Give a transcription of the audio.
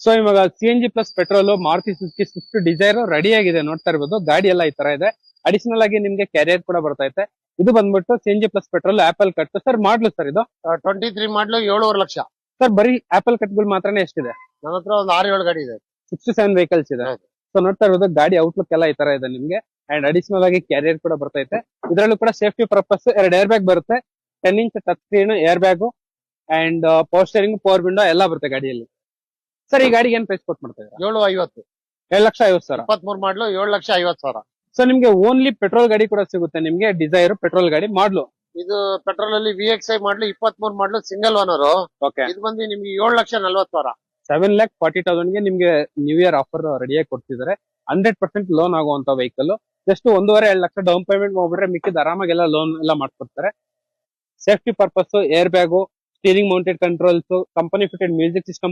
So ಇವಾಗ CNG plus petrol Maruti Suzuki Swift Dzire ready ಆಗಿದೆ, ನೋಡ್ತಾ ಇರ್ಬೋದು. ಗಾಡಿ ಎಲ್ಲ ಈ ತರ ಇದೆ. ಅಡಿಷನಲ್ ಆಗಿ ನಿಮ್ಗೆ ಕ್ಯಾರಿಯರ್ ಕೂಡ ಬರ್ತೈತೆ. ಇದು ಬಂದ್ಬಿಟ್ಟು CNG plus petrol apple cut sir. ಮಾಡ್ಲು ಸರ್ ಇದು 23 ಮಾಡ್ಲು 7.5 ಲಕ್ಷ. ಸರ್ ಬರೀ ಆಪಲ್ ಕಟ್ಗಳು ಮಾತ್ರನೇ ಎಷ್ಟಿದೆ? ನನ್ನ ಹತ್ರ ಒಂದು 6-7 ಗಾಡಿ ಇದೆ. 67 ವೆಹಿಕಲ್ಸ್ ಇದೆ. ಹೌದು. ಸೊ ನೋಡ್ತಾ ಇರೋದು ಗಾಡಿ ಔಟ್ಲುಕ್ ಎಲ್ಲ ಈ ತರ ಇದೆ ನಿಮ್ಗೆ. ಅಂಡ್ ಅಡಿಷನಲ್ ಆಗಿ ಕ್ಯಾರಿಯರ್ ಕೂಡ ಬರ್ತೈತೆ. ಇದರಲ್ಲೂ ಕೂಡ ಸೇಫ್ಟಿ ಪರ್ಪಸ್ 2 ಏರ್ ಬ್ಯಾಗ್ ಬರುತ್ತೆ. 10 inch touch screen air bag and power steering, power window ಎಲ್ಲ ಬರುತ್ತೆ ಗಾಡಿಯಲ್ಲಿ. ಸರ್ ಈ ಗಾಡಿಗೆ ಏನ್ ಪ್ರೈಸ್ ಕೊಟ್ಟು ಮಾಡ್ತಾ ಇದ್ದೀರಾ? 7.50. 7,50,000. 23 ಮಾಡ್ಲು 7,50,000. ಸೊ ನಿಮ್ಗೆ ಓನ್ಲಿ ಪೆಟ್ರೋಲ್ ಗಾಡಿ ಕೂಡ ಸಿಗುತ್ತೆ ನಿಮ್ಗೆ. ಡಿಸೈರ್ ಪೆಟ್ರೋಲ್ ಗಾಡಿ ಮಾಡ್ಲು. ಇದು ಪೆಟ್ರೋಲ್ ಅಲ್ಲಿ VXI ಮಾಡ್ಲು 23 ಮಾಡ್ಲು ಸಿಂಗಲ್ ಓನರ್. ಓಕೆ. ಇದು ಬಂದು ನಿಮ್ಗೆ 7,40,000. 7,40,000 ಗೆ ನಿಮ್ಗೆ ನ್ಯೂ ಇಯರ್ ಆಫರ್ ರೆಡಿಯಾಗಿ ಕೊಡ್ತಿದ್ದಾರೆ. 100% ಲೋನ್ ಆಗುವಂತ vehicle. Just 1.5-2 lakh down payment ಮಾಡ್ಬಿಟ್ರೆ ಮಿಕ್ಕಿದ ಆರಾಮಾಗೆಲ್ಲ ಲೋನ್ ಎಲ್ಲ ಮಾಡ್ಕೊಡ್ತಾರೆ. Safety purpose air bag, steering mounted controls, company fitted music system